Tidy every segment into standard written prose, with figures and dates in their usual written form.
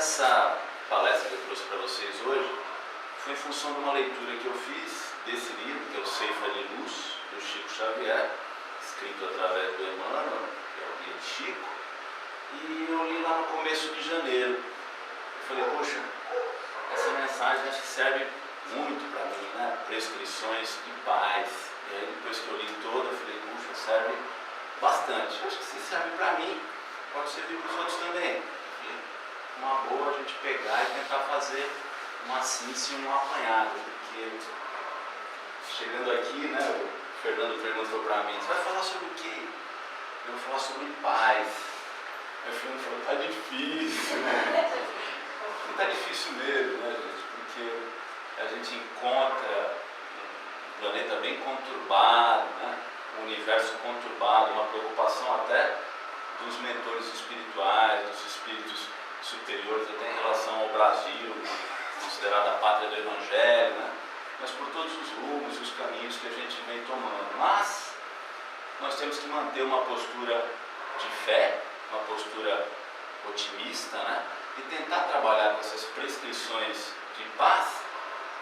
essa palestra que eu trouxe para vocês hoje foi em função de uma leitura que eu fiz desse livro, que é o Ceifa de Luz, do Chico Xavier, escrito através do Emmanuel, que é o guia de Chico, e eu li lá no começo de janeiro. Eu falei, poxa, essa mensagem acho que serve muito para mim, né? Prescrições de paz. E aí depois que eu li toda, eu falei, puxa, serve bastante. Acho que se serve para mim, pode servir para os outros também. Uma boa a gente pegar e tentar fazer uma síntese e um apanhado, porque chegando aqui, né, o Fernando perguntou para mim, você vai falar sobre o quê? Eu vou falar sobre paz. Aí o Fernando falou, tá difícil, né? Não tá difícil mesmo, né, gente? Porque a gente encontra um planeta bem conturbado, né? Um universo conturbado, uma preocupação até dos mentores espirituais, dos espíritos superiores, até em relação ao Brasil, considerada a pátria do Evangelho, né? Mas por todos os rumos e os caminhos que a gente vem tomando. Mas nós temos que manter uma postura de fé, uma postura otimista, né? E tentar trabalhar com essas prescrições de paz,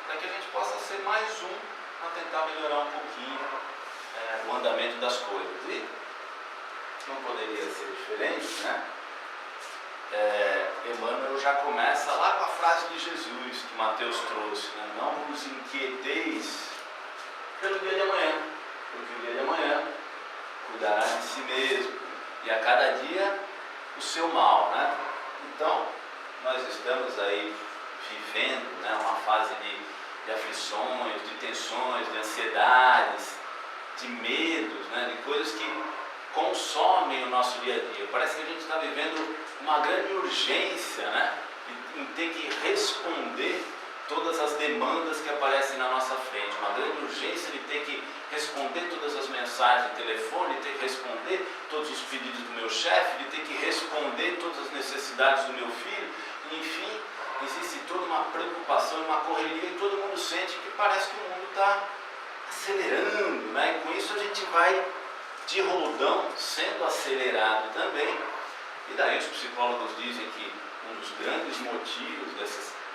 para que a gente possa ser mais um a tentar melhorar um pouquinho o andamento das coisas. E não poderia ser diferente, né? Emmanuel já começa lá com a frase de Jesus que Mateus trouxe, né? Não vos inquieteis pelo dia de amanhã, porque o dia de amanhã cuidará de si mesmo, e a cada dia o seu mal, né? Então, nós estamos aí vivendo, né, uma fase de aflições, de tensões, de ansiedades, de medos, né, de coisas que consomem o nosso dia a dia. Parece que a gente está vivendo uma grande urgência, né, em ter que responder todas as demandas que aparecem na nossa frente, uma grande urgência de ter que responder todas as mensagens de telefone, de ter que responder todos os pedidos do meu chefe, de ter que responder todas as necessidades do meu filho, enfim, existe toda uma preocupação, uma correria, e todo mundo sente que parece que o mundo está acelerando, né? E com isso a gente vai de roldão sendo acelerado também. E daí os psicólogos dizem que um dos grandes motivos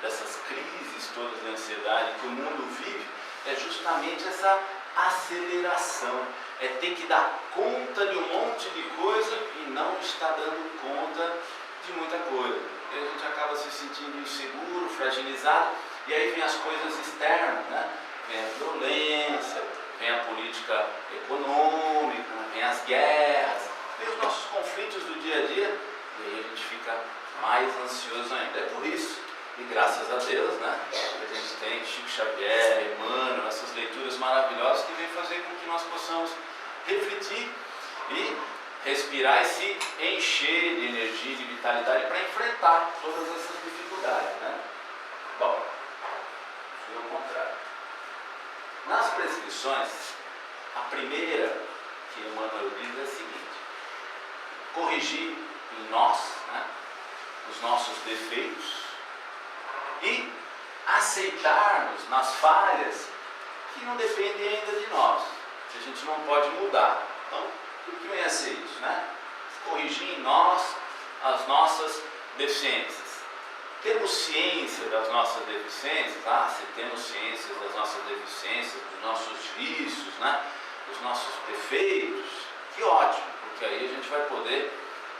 dessas crises todas de ansiedade que o mundo vive é justamente essa aceleração, é ter que dar conta de um monte de coisa e não está dando conta de muita coisa. E a gente acaba se sentindo inseguro, fragilizado, e aí vem as coisas externas, né? Vem a violência, vem a política econômica, vem as guerras, vem os nossos conflitos do dia a dia, e aí a gente fica mais ansioso ainda. É por isso, e graças a Deus, né, a gente tem Chico Xavier, Emmanuel, essas leituras maravilhosas que vêm fazer com que nós possamos refletir e respirar e se encher de energia e de vitalidade para enfrentar todas essas dificuldades, né? Bom, foi ao contrário. Nas prescrições, a primeira que Emmanuel diz é a seguinte: corrigir em nós, né, os nossos defeitos e aceitarmos nas falhas que não dependem ainda de nós, que a gente não pode mudar. Então, o que vem a ser isso, né? Corrigir em nós as nossas deficiências. Temos ciência das nossas deficiências? Se temos ciência das nossas deficiências, dos nossos vícios, né? Dos nossos defeitos, que ótimo, porque aí a gente vai poder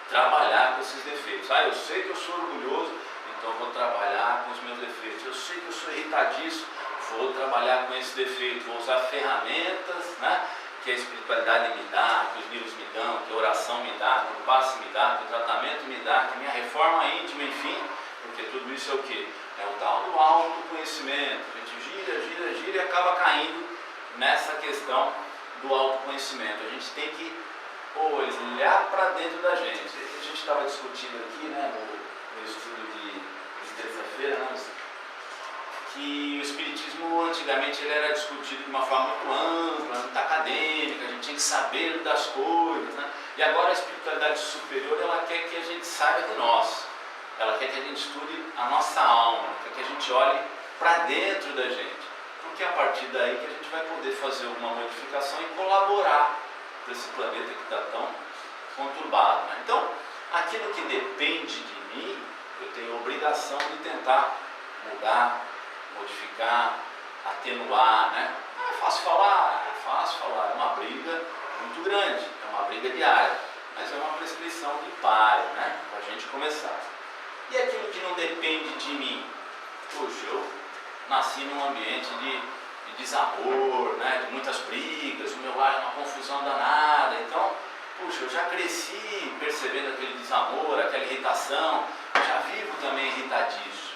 trabalhar com esses defeitos. Eu sei que eu sou orgulhoso, então eu vou trabalhar com os meus defeitos. Eu sei que eu sou irritadiço, vou trabalhar com esse defeito, vou usar ferramentas, né, que a espiritualidade me dá, que os livros me dão, que a oração me dá, que o passe me dá, que o tratamento me dá, que a minha reforma íntima, enfim, porque tudo isso é o quê? É o tal do autoconhecimento. A gente gira e acaba caindo nessa questão do autoconhecimento. A gente tem que olhar para dentro da gente. A gente estava discutindo aqui, né, no estudo de terça-feira, né, que o espiritismo antigamente ele era discutido de uma forma muito ampla, muito acadêmica, a gente tinha que saber das coisas, né? E agora a espiritualidade superior, ela quer que a gente saiba de nós, ela quer que a gente estude a nossa alma, quer que a gente olhe para dentro da gente, porque é a partir daí que a gente vai poder fazer alguma modificação e colaborar para esse planeta que está tão conturbado, né? Então, aquilo que depende de mim, eu tenho obrigação obrigação de tentar mudar, modificar, atenuar, né? É fácil falar, é uma briga muito grande, é uma briga diária, mas é uma prescrição de pare, né? Para a gente começar. E aquilo que não depende de mim? Puxa, eu nasci num ambiente de desamor, né? De muitas brigas, o meu lar é uma confusão danada, então, puxa, eu já cresci percebendo aquele desamor, aquela irritação, já vivo também irritadiço.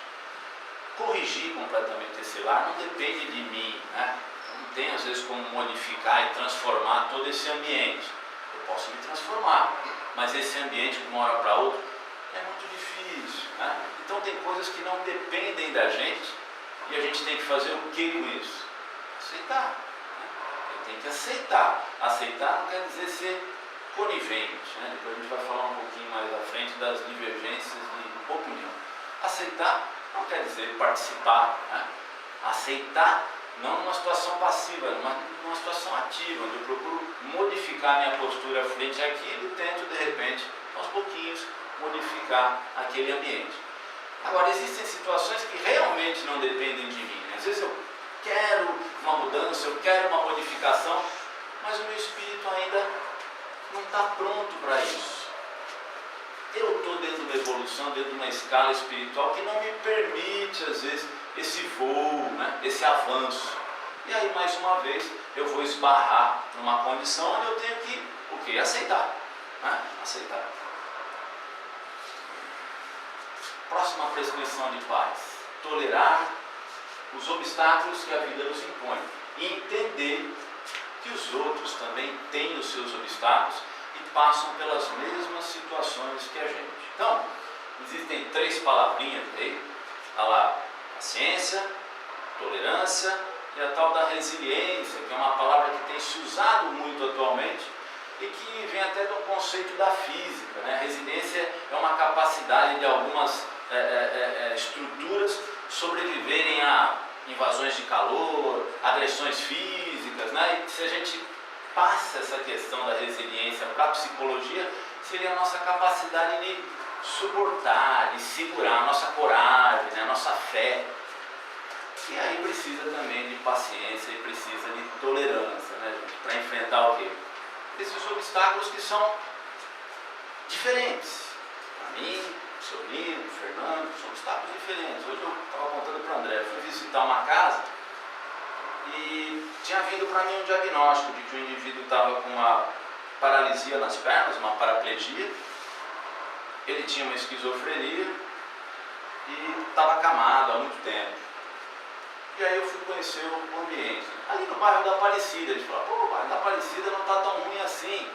Corrigir completamente esse lar não depende de mim, né? Eu não tenho às vezes como modificar e transformar todo esse ambiente. Eu posso me transformar, mas esse ambiente de uma hora para outra é muito difícil, né? Então tem coisas que não dependem da gente e a gente tem que fazer o que com isso? Aceitar, né? Eu tenho que aceitar. Aceitar não quer dizer ser conivente, né? Depois a gente vai falar um pouquinho mais à frente das divergências de opinião. Aceitar não quer dizer participar, né? Aceitar não numa situação passiva, mas numa situação ativa, onde eu procuro modificar minha postura frente àquilo e tento, de repente, aos pouquinhos, modificar aquele ambiente. Agora, existem situações que realmente não dependem de mim, né? Às vezes eu quero uma mudança, eu quero uma modificação, mas o meu espírito ainda não está pronto para isso. Eu estou dentro de uma evolução, dentro de uma escala espiritual que não me permite, às vezes, esse voo, né? Esse avanço. E aí, mais uma vez, eu vou esbarrar numa condição onde eu tenho que, o quê? Aceitar, né? Aceitar. Próxima prescrição de paz: tolerar os obstáculos que a vida nos impõe e entender que os outros também têm os seus obstáculos e passam pelas mesmas situações que a gente. Então, existem 3 palavrinhas aí, tá lá: paciência, tolerância e a tal da resiliência, que é uma palavra que tem se usado muito atualmente e que vem até do conceito da física, né? Resiliência é uma capacidade de algumas estruturas sobreviverem a invasões de calor, agressões físicas, né? E se a gente passa essa questão da resiliência para a psicologia, seria a nossa capacidade de suportar, de segurar, a nossa coragem, né? A nossa fé. E aí precisa também de paciência e precisa de tolerância, né, gente? Para enfrentar o quê? Esses obstáculos que são diferentes. Para mim, o seu Nino, o Fernando, são obstáculos diferentes. Hoje eu estava contando para o André, fui visitar uma casa e tinha vindo para mim um diagnóstico de que o indivíduo estava com uma paralisia nas pernas, uma paraplegia. Ele tinha uma esquizofrenia e estava acamado há muito tempo. E aí eu fui conhecer o ambiente. Ali no bairro da Aparecida, eles falaram: pô, o bairro da Aparecida não está tão ruim assim.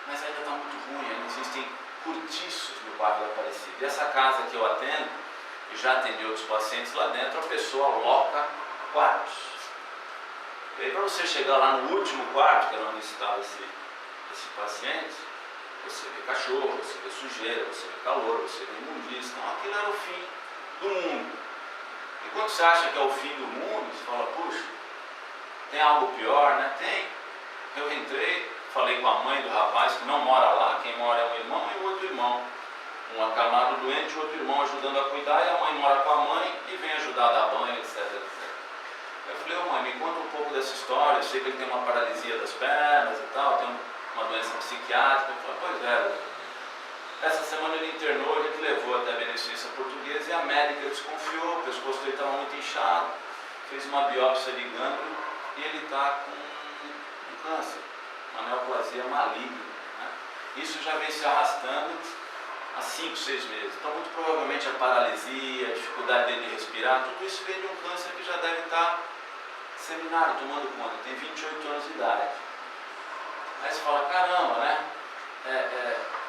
Mas ainda está muito ruim, ainda existem cortiços no bairro da Aparecida. E essa casa que eu atendo, e já atendi outros pacientes lá dentro, a pessoa aloca quartos. E aí para você chegar lá no último quarto, que era onde estava esse paciente, você vê cachorro, você vê sujeira, você vê calor, você vê imundícia. Então aquilo era o fim do mundo. E quando você acha que é o fim do mundo, você fala: puxa, tem algo pior, né? Tem. Eu entrei, falei com a mãe do rapaz que não mora lá, quem mora é um irmão e o outro irmão. Um acamado doente, o outro irmão ajudando a cuidar, e a mãe mora com a mãe e vem ajudar a dar banho, etc, etc. Eu falei: ô mãe, me conta um pouco dessa história, eu sei que ele tem uma paralisia das pernas e tal, tem uma doença psiquiátrica. Eu falei: pois é. Essa semana ele internou, a gente levou até a Beneficência Portuguesa e a médica desconfiou, o pescoço dele estava muito inchado, fez uma biópsia de gânglio e ele está com um câncer, uma neoplasia maligna, né? Isso já vem se arrastando há 5, 6 meses. Então, muito provavelmente a paralisia, a dificuldade dele de respirar, tudo isso vem de um câncer que já deve estar seminário, tomando conta, tem 28 anos de idade. Aí você fala: caramba, né?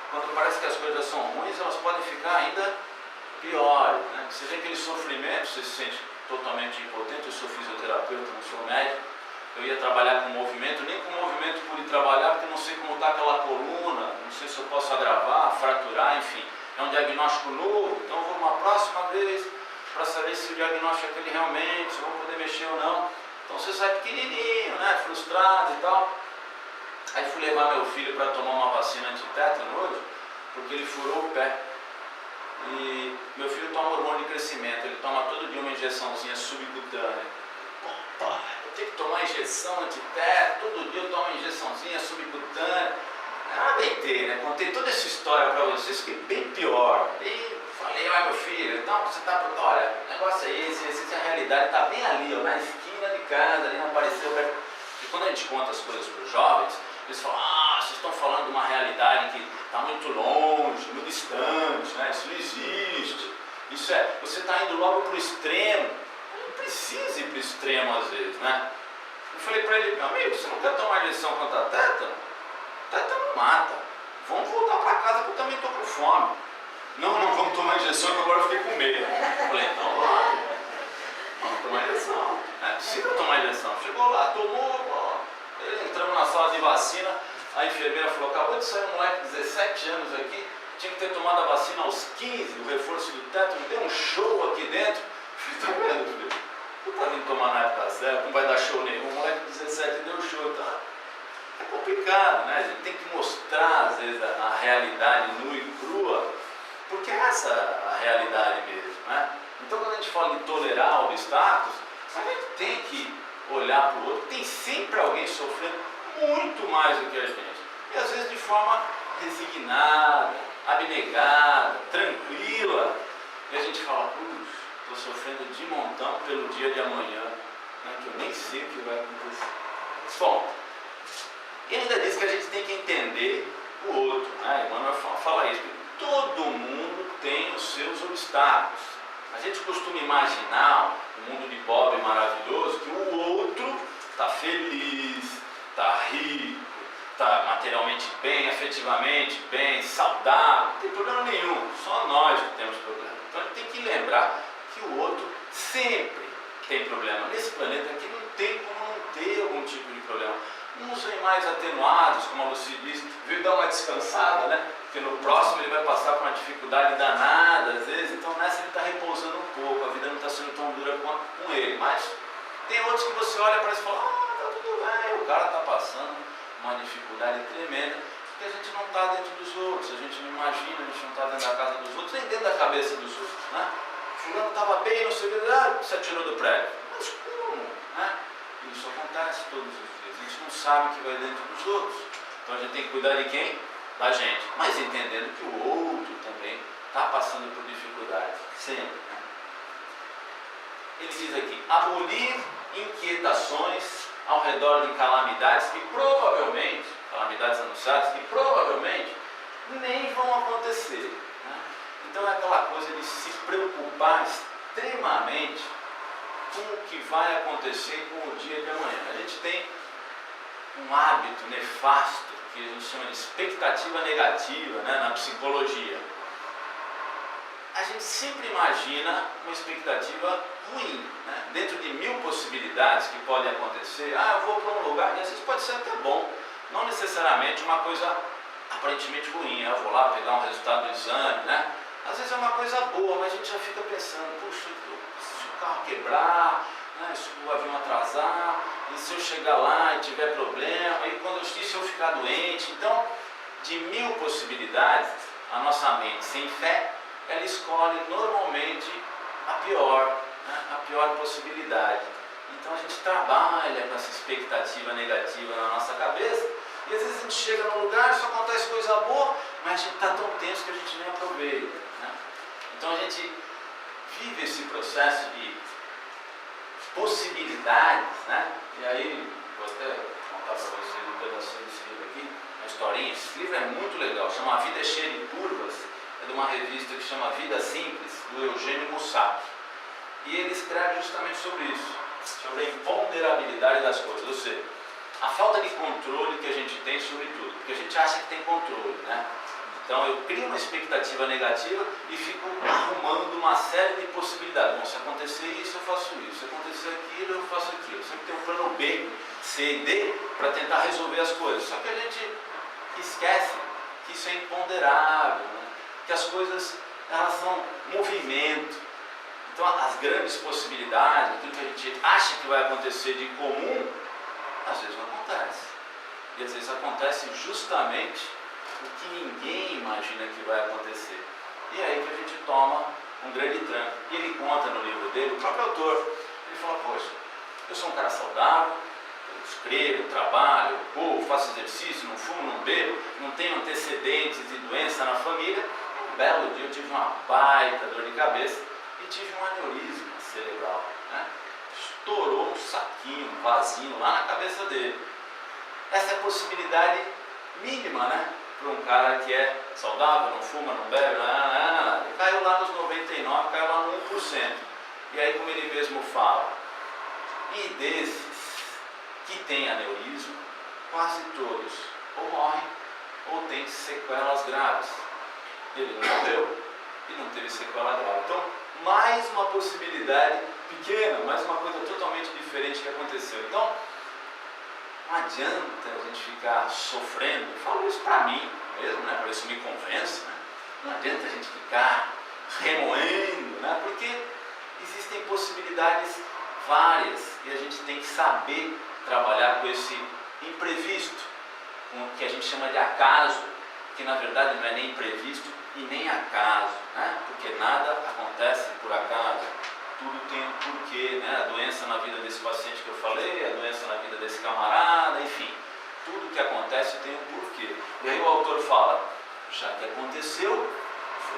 Quando parece que as coisas são ruins, elas podem ficar ainda piores, né? Você vê aquele sofrimento, você se sente totalmente impotente. Eu sou fisioterapeuta, não sou médico. Eu ia trabalhar com movimento, nem com movimento pude trabalhar, porque não sei como está aquela coluna, não sei se eu posso agravar, fraturar, enfim. É um diagnóstico novo, então eu vou uma próxima vez para saber se o diagnóstico é aquele realmente, se eu vou poder mexer ou não. Então você sai pequenininho, né? Frustrado e tal. Aí fui levar meu filho para tomar uma vacina antitétano hoje, porque ele furou o pé. E meu filho toma hormônio de emagrecimento, ele toma todo dia uma injeçãozinha subcutânea. Opa, eu tenho que tomar injeção antiteto, todo dia eu tomo uma injeçãozinha subcutânea. Eu aguentei, né? Contei toda essa história para vocês, que é bem pior. E falei, meu filho, então você tá, olha, o negócio é esse, a realidade está bem ali, ó, na esquina de casa, ali não apareceu. E quando a gente conta as coisas para os jovens, eles falam, vocês estão falando de uma realidade que está muito longe, muito distante, né? Isso não existe. Isso você está indo logo para o extremo. Não precisa ir para o extremo às vezes, né? Eu falei para ele, meu amigo, você não quer tomar injeção contra a tétano? Tétano não mata. Vamos voltar para casa que eu também estou com fome. Não vamos tomar injeção que agora eu fiquei com medo. Eu falei, então vamos tomar injeção. Precisa tomar injeção. Chegou lá, tomou, entramos na sala de vacina, a enfermeira falou, acabou de sair um moleque de 17 anos aqui, tinha que ter tomado a vacina aos 15, o reforço do tétano, deu um show aqui dentro. Eu falei, tá vendo, filho? Tu tá vindo tomar na época certa, não vai dar show nenhum. O moleque de 17 deu show, então é complicado, né? A gente tem que mostrar, às vezes, a realidade nua e crua, porque essa é a realidade mesmo, né? Então, quando a gente fala de tolerar obstáculos, a gente tem que olhar para o outro. Tem sempre alguém sofrendo muito mais do que a gente. E às vezes de forma resignada, abnegada, tranquila. E a gente fala, estou sofrendo de montão pelo dia de amanhã, né, que eu nem sei o que vai acontecer. Bom, e ainda diz que a gente tem que entender o outro, né? Emmanuel fala isso, que todo mundo tem os seus obstáculos. A gente costuma imaginar um mundo de pobre maravilhoso, que o outro está feliz, está rico, está materialmente bem, afetivamente bem, saudável, não tem problema nenhum, só nós que temos problema. Então a gente tem que lembrar que o outro sempre tem problema. Nesse planeta aqui não tem como não ter algum tipo de problema. Uns vêm mais atenuados, como a Lucy disse, veio dar uma descansada, né? Porque no próximo ele vai passar por uma dificuldade danada, às vezes, então nessa ele está repousando um pouco, a vida não está sendo tão dura com ele. Mas tem outros que você olha para eles e fala, tá tudo bem, o cara está passando uma dificuldade tremenda, porque a gente não está dentro dos outros, a gente não imagina, a gente não está dentro da casa dos outros, nem dentro da cabeça dos outros, né? Fulano estava bem, não sei o que, se atirou do prédio. Mas como? Né? Isso acontece todos os dias. A gente não sabe o que vai dentro dos outros. Então a gente tem que cuidar de quem? Da gente. Mas entendendo que o outro também está passando por dificuldades. Sempre. Né? Ele diz aqui, abolir inquietações ao redor de calamidades que provavelmente, calamidades anunciadas, que provavelmente nem vão acontecer. Né? Então é aquela coisa de se preocupar extremamente com o que vai acontecer com o dia de amanhã. A gente tem um hábito nefasto que a gente chama de expectativa negativa, né, na psicologia. A gente sempre imagina uma expectativa ruim, né? Dentro de 1000 possibilidades que podem acontecer. Eu vou para um lugar, e às vezes pode ser até bom, não necessariamente uma coisa aparentemente ruim. Eu vou lá pegar um resultado do exame, né? Às vezes é uma coisa boa, mas a gente já fica pensando, puxa, se o carro quebrar, né, se o avião atrasar, e se eu chegar lá e tiver problema, e quando se eu ficar doente. Então, de 1000 possibilidades, a nossa mente sem fé, ela escolhe normalmente a pior, né, a pior possibilidade. Então a gente trabalha com essa expectativa negativa na nossa cabeça, e às vezes a gente chega num lugar, só acontece coisa boa, mas a gente está tão tenso que a gente nem aproveita. Né? Então a gente vive esse processo de possibilidades, né? E aí, vou até contar para vocês um pedacinho desse livro aqui, uma historinha. Esse livro é muito legal, chama A Vida Cheia de Curvas, é de uma revista que chama Vida Simples, do Eugênio Mussac. E ele escreve justamente sobre isso, sobre a imponderabilidade das coisas, ou seja, a falta de controle que a gente tem sobre tudo, porque a gente acha que tem controle, né? Então eu crio uma expectativa negativa e fico arrumando uma série de possibilidades. Bom, se acontecer isso, eu faço isso. Se acontecer aquilo, eu faço aquilo. Sempre tem um plano B, C e D para tentar resolver as coisas. Só que a gente esquece que isso é imponderável, né? Que as coisas, elas são movimento. Então as grandes possibilidades, aquilo que a gente acha que vai acontecer de comum, às vezes não acontece. E às vezes acontece justamente o que ninguém imagina que vai acontecer. E é aí que a gente toma um grande tranco. E ele conta no livro dele, o próprio autor, ele fala, poxa, eu sou um cara saudável, eu escrevo, trabalho, corro, faço exercício, não fumo, não bebo, não tenho antecedentes de doença na família. Um belo dia eu tive uma baita dor de cabeça e tive um aneurisma cerebral, né? Estourou um saquinho, um vasinho lá na cabeça dele. Essa é a possibilidade mínima, né? Para um cara que é saudável, não fuma, não bebe, ele caiu lá nos 99%, caiu lá no 1%. E aí, como ele mesmo fala, e desses que têm aneurisma, quase todos ou morrem ou têm sequelas graves. Ele não morreu e não teve sequela grave. Então, mais uma possibilidade pequena, mais uma coisa totalmente diferente que aconteceu. Então, não adianta a gente ficar sofrendo. Eu falo isso para mim mesmo, né? Para ver se me convence, né? Não adianta a gente ficar remoendo, né? Porque existem possibilidades várias e a gente tem que saber trabalhar com esse imprevisto, com o que a gente chama de acaso, que na verdade não é nem imprevisto e nem acaso, né? Porque nada acontece por acaso, tudo tem um porquê, né? A doença na vida desse paciente que eu falei, a doença na vida desse camarada, enfim, tudo que acontece tem um porquê. E aí o autor fala, já que aconteceu,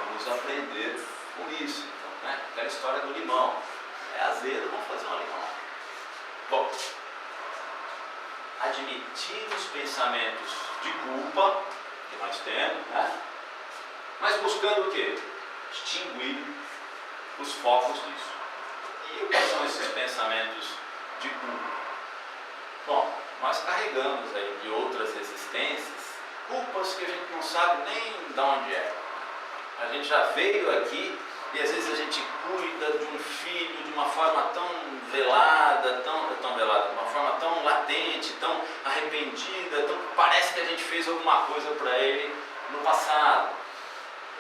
vamos aprender com isso. Então, né? Aquela história do limão, é azedo, vamos fazer um limão. Bom, admitir os pensamentos de culpa que nós temos, né? Mas buscando o quê? Extinguir os focos disso. E o que são esses pensamentos de culpa? Bom, nós carregamos aí de outras existências culpas que a gente não sabe nem de onde é. A gente já veio aqui e às vezes a gente cuida de um filho de uma forma tão velada, de uma forma tão latente, tão arrependida, parece que a gente fez alguma coisa para ele no passado.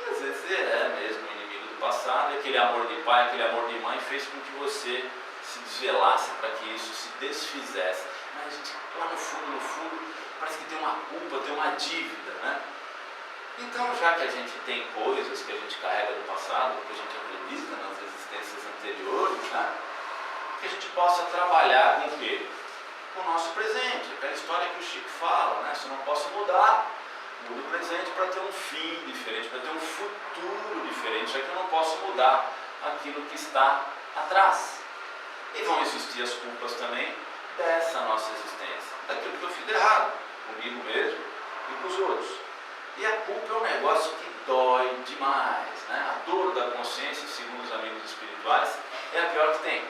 E às vezes é mesmo o inimigo do passado, e aquele amor de pai, aquele amor de mãe fez com que você se desvelasse para que isso se desfizesse. Mas a gente, lá no fundo, parece que tem uma culpa, tem uma dívida, né? Então, já que a gente tem coisas que a gente carrega do passado, que a gente acredita nas existências anteriores, né? Que a gente possa trabalhar com o quê? Com o nosso presente, aquela história que o Chico fala, né? Se eu não posso mudar, mudo o presente para ter um fim diferente, para ter um futuro diferente, já que eu não posso mudar aquilo que está atrás. E vão existir as culpas também dessa nossa existência, daquilo que eu fiz errado, comigo mesmo e com os outros. E a culpa é um negócio que dói demais, né? A dor da consciência, segundo os amigos espirituais, é a pior que tem.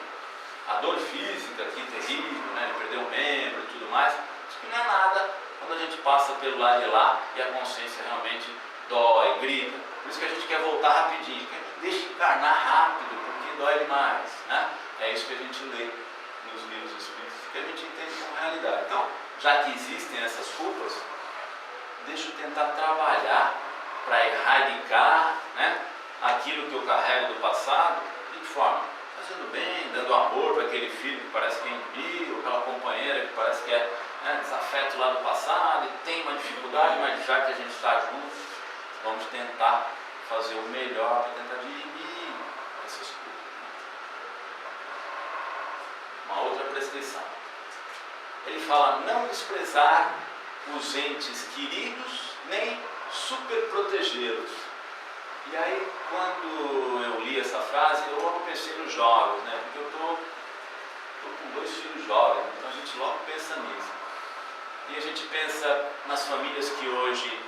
A dor física aqui terrível, né? De perder um membro e tudo mais, isso que não é nada quando a gente passa pelo lado de lá e a consciência realmente dói, grita. Por isso que a gente quer voltar rapidinho, que a gente deixa encarnar rápido, porque dói demais, né? É isso que a gente lê nos livros espíritos, que a gente entende como realidade. Então, já que existem essas culpas, deixa eu tentar trabalhar para erradicar, né, aquilo que eu carrego do passado. De que forma? Fazendo bem, dando amor para aquele filho que parece que é impio, aquela companheira que parece que é, né, desafeto lá do passado e tem uma dificuldade, mas já que a gente está junto, vamos tentar fazer o melhor para tentar dirimir essas coisas. Uma outra prescrição. Ele fala não desprezar os entes queridos, nem superprotegê-los. E aí, quando eu li essa frase, eu logo pensei nos jovens, né? Porque eu estou com 2 filhos jovens, então a gente logo pensa nisso. E a gente pensa nas famílias que hoje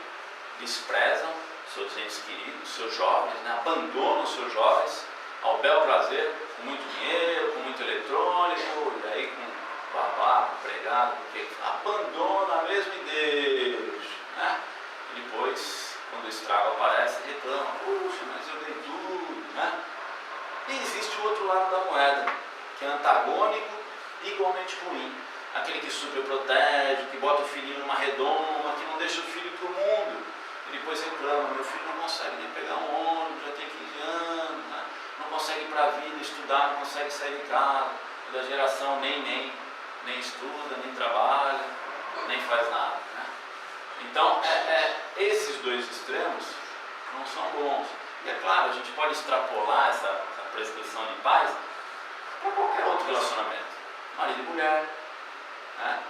desprezam seus entes queridos, seus jovens, né? Abandonam seus jovens ao bel prazer, com muito dinheiro, com muito eletrônico, e aí com babá, com empregado, porque abandona mesmo em Deus, né? E depois, quando o estrago aparece, reclama, puxa, mas eu dei tudo, né? E existe o outro lado da moeda, que é antagônico e igualmente ruim. Aquele que superprotege, que bota o filhinho numa redoma, que não deixa o filho para o mundo. E depois reclama, meu filho não consegue nem pegar um ônibus, já tem 15 anos, né? Não consegue ir para a vida, estudar, não consegue sair de casa. Da geração nem estuda, nem trabalha, nem faz nada, né? Então, esses 2 extremos não são bons. E é claro, a gente pode extrapolar essa prescrição de paz para qualquer outro relacionamento, marido e mulher, né?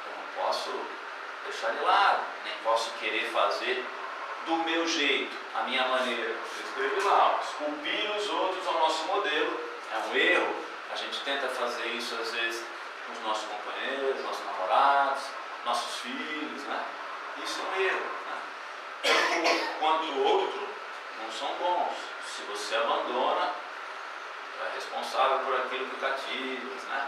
Eu não posso deixar de lado, nem posso querer fazer do meu jeito, a minha maneira. Eu escrevi lá, esculpir os outros ao nosso modelo é um erro. A gente tenta fazer isso às vezes com os nossos companheiros, nossos namorados, nossos filhos, né? Isso é um erro, né? Tanto um quanto o outro não são bons. Se você abandona, é responsável por aquilo que cativas, né?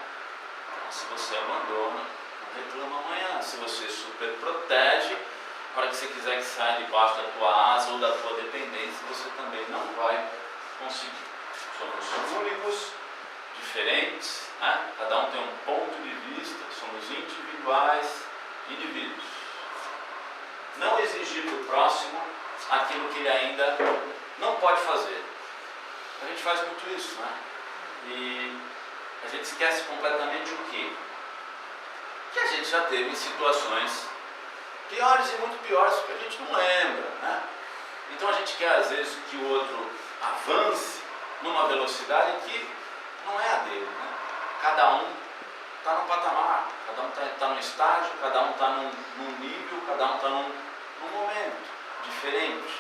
Então, se você abandona, não reclama amanhã. Se você super protege, para que você quiser que saia debaixo da tua asa ou da tua dependência, você também não vai conseguir. Somos únicos, diferentes, né? Cada um tem um ponto de vista, somos individuais, indivíduos. Não exigir do próximo aquilo que ele ainda não pode fazer. A gente faz muito isso, né? E a gente esquece completamente o quê? Que a gente já teve em situações piores e muito piores que a gente não lembra, né? Então a gente quer às vezes que o outro avance numa velocidade que não é a dele, né? Cada um está num patamar, cada um está num estágio, cada um está num nível, cada um está num momento diferente.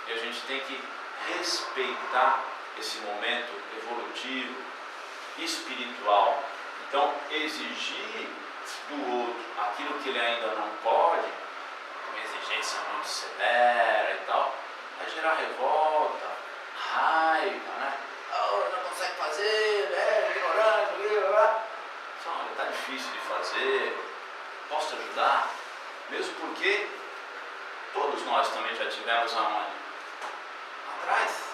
E a gente tem que respeitar esse momento evolutivo, espiritual. Então exigir do outro aquilo que ele ainda não pode, uma exigência muito severa e tal, vai gerar revolta, raiva, né? Oh, não consegue fazer, é ignorante, olha, está difícil de fazer, posso te ajudar? Mesmo porque todos nós também já tivemos aonde? Atrás.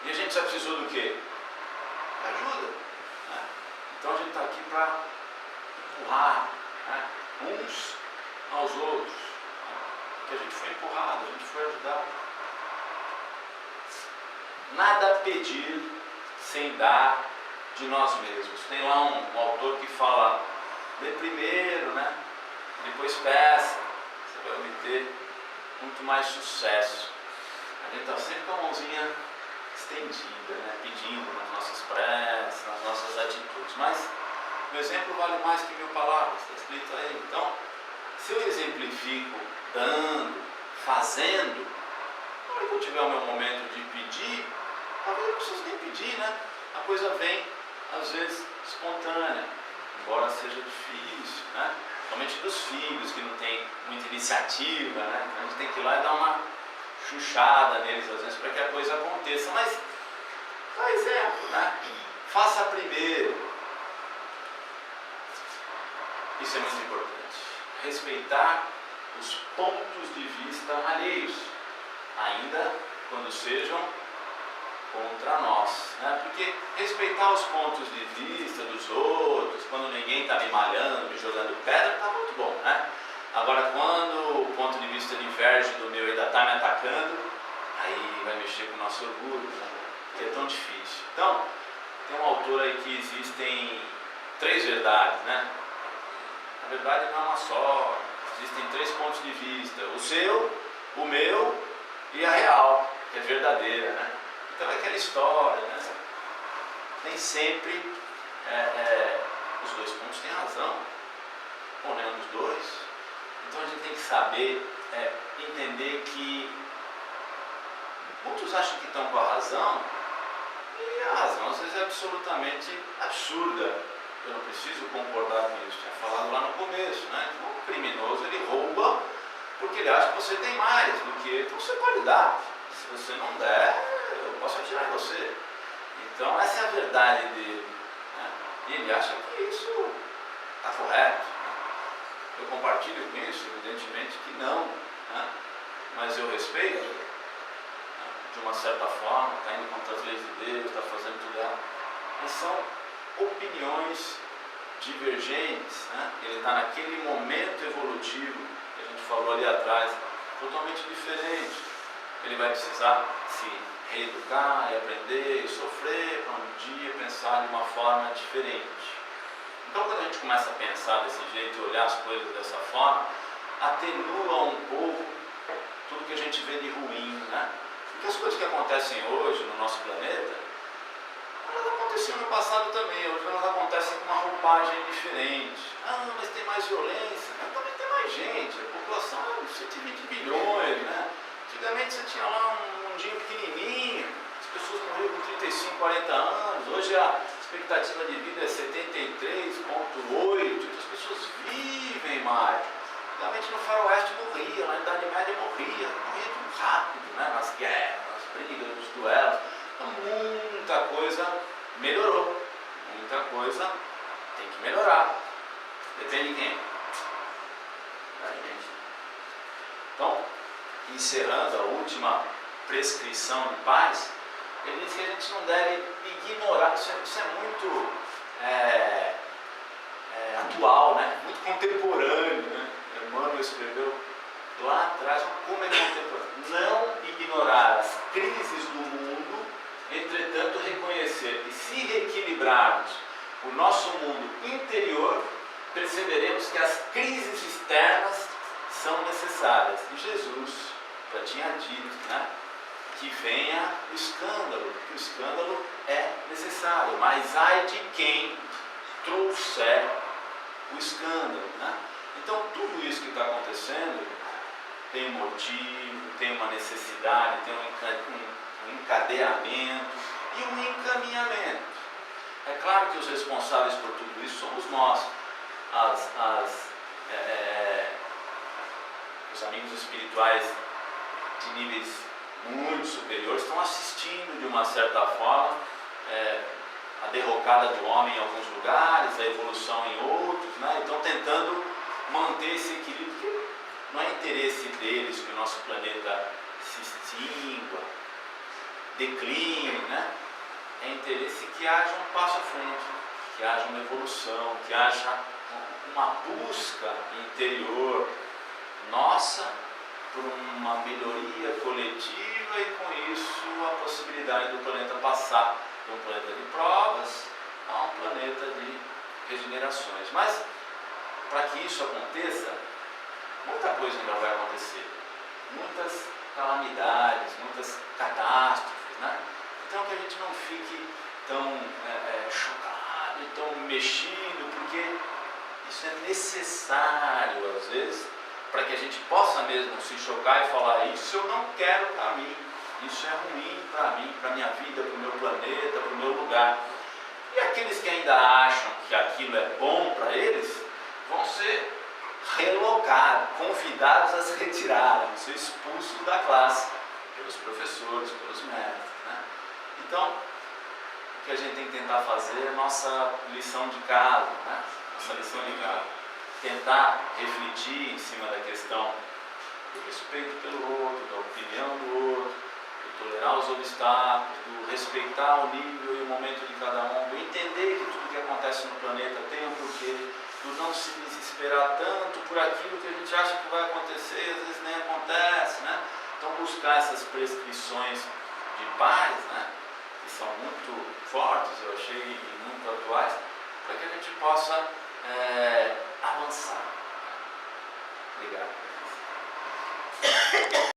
E a gente já precisou do quê? De ajuda, né? Então a gente está aqui para empurrar, né? Uns aos outros, porque a gente foi empurrado, a gente foi ajudado. Nada pedir sem dar de nós mesmos. Tem lá um autor que fala, dê primeiro, né? Depois peça, você vai obter muito mais sucesso. A gente está sempre com a mãozinha estendida, né? Pedindo nas nossas preces, nas nossas atitudes. Mas o exemplo vale mais que 1000 palavras, está escrito aí. Então, se eu exemplifico dando, fazendo, na hora que eu tiver o meu momento de pedir, talvez eu não preciso nem pedir, né? A coisa vem, às vezes, espontânea, embora seja difícil, né? Somente dos filhos, que não tem muita iniciativa, né? A gente tem que ir lá e dar uma chuchada neles, às vezes, para que a coisa aconteça. Mas, dá exemplo, né? Faça primeiro. Isso é muito importante. Respeitar os pontos de vista alheios, ainda quando sejam contra nós, né? Porque respeitar os pontos de vista dos outros, quando ninguém está me malhando, me jogando pedra, está muito bom, né? Agora, quando o ponto de vista diverge do meu e ainda está me atacando, aí vai mexer com o nosso orgulho, né? Que é tão difícil. Então, tem um autor aí que existem 3 verdades, né? Na verdade não é uma só, existem 3 pontos de vista: o seu, o meu e a real, que é verdadeira, né? Então é aquela história, né? Nem sempre os 2 pontos têm razão, ou nenhum dos 2. Então a gente tem que saber entender que muitos acham que estão com a razão, e a razão às vezes é absolutamente absurda. Eu não preciso concordar com isso, tinha falado lá no começo, né? O criminoso, ele rouba porque ele acha que você tem mais do que ele, então você pode dar. Se você não der, eu posso atirar em você. Então essa é a verdade dele, né? E ele acha que isso está correto, né? Eu compartilho com isso? Evidentemente que não, né? Mas eu respeito, né? De uma certa forma, está indo contra as leis de Deus, está fazendo tudo errado. Mas são opiniões divergentes, né? Ele está naquele momento evolutivo que a gente falou ali atrás, totalmente diferente. Ele vai precisar se reeducar e aprender e sofrer para um dia pensar de uma forma diferente. Então, quando a gente começa a pensar desse jeito e olhar as coisas dessa forma, atenua um pouco tudo que a gente vê de ruim, né? Porque as coisas que acontecem hoje no nosso planeta, elas aconteciam no passado também, hoje elas acontecem com uma roupagem diferente. Ah, mas tem mais violência, mas também tem mais gente, a população é 120 bilhões, né? Antigamente você tinha lá um mundinho pequenininho, as pessoas morriam com 35, 40 anos, hoje a expectativa de vida é 73,8, as pessoas vivem mais. Antigamente no faroeste morria, na Idade Média morria muito rápido, né? Nas guerras, nas brigas, nos duelos. Então muita coisa melhorou, muita coisa tem que melhorar. Depende de quem? Da gente. Então, encerrando a última prescrição de paz, ele diz que a gente não deve ignorar, isso é muito atual, né? Muito contemporâneo, né? Emmanuel escreveu lá atrás como é contemporâneo. Não ignorar as crises do mundo, entretanto reconhecer que se reequilibrarmos o nosso mundo interior, perceberemos que as crises externas são necessárias. E Jesus já tinha dito, né, que venha o escândalo, porque o escândalo é necessário, mas ai de quem trouxer o escândalo, né? Então tudo isso que está acontecendo tem um motivo, tem uma necessidade, tem um encadeamento e um encaminhamento. É claro que os responsáveis por tudo isso somos nós, os amigos espirituais de níveis muito superiores estão assistindo de uma certa forma a derrocada do homem em alguns lugares, a evolução em outros, né? Estão tentando manter esse equilíbrio, que não é interesse deles que o nosso planeta se extingua, decline, né? É interesse que haja um passo à frente, que haja uma evolução, que haja uma busca interior nossa por uma melhoria coletiva e com isso a possibilidade do planeta passar de um planeta de provas a um planeta de regenerações. Mas para que isso aconteça, muita coisa ainda vai acontecer, muitas calamidades, muitas catástrofes, né? Então que a gente não fique tão chocado e tão mexido, porque isso é necessário às vezes para que a gente possa mesmo se chocar e falar: isso eu não quero para mim, isso é ruim para mim, para a minha vida, para o meu planeta, para o meu lugar. E aqueles que ainda acham que aquilo é bom para eles, vão ser relocados, convidados a se retirarem, vão ser expulsos da classe, pelos professores, pelos mestres, né? Então, o que a gente tem que tentar fazer é a nossa lição de casa, né? Nossa lição de casa. Tentar refletir em cima da questão do respeito pelo outro, da opinião do outro, do tolerar os obstáculos, do respeitar o nível e o momento de cada um, do entender que tudo que acontece no planeta tem um porquê, do não se desesperar tanto por aquilo que a gente acha que vai acontecer e às vezes nem acontece, né? Então buscar essas prescrições de paz, né, que são muito fortes, eu achei, e muito atuais, para que a gente possa avançar. Obrigado.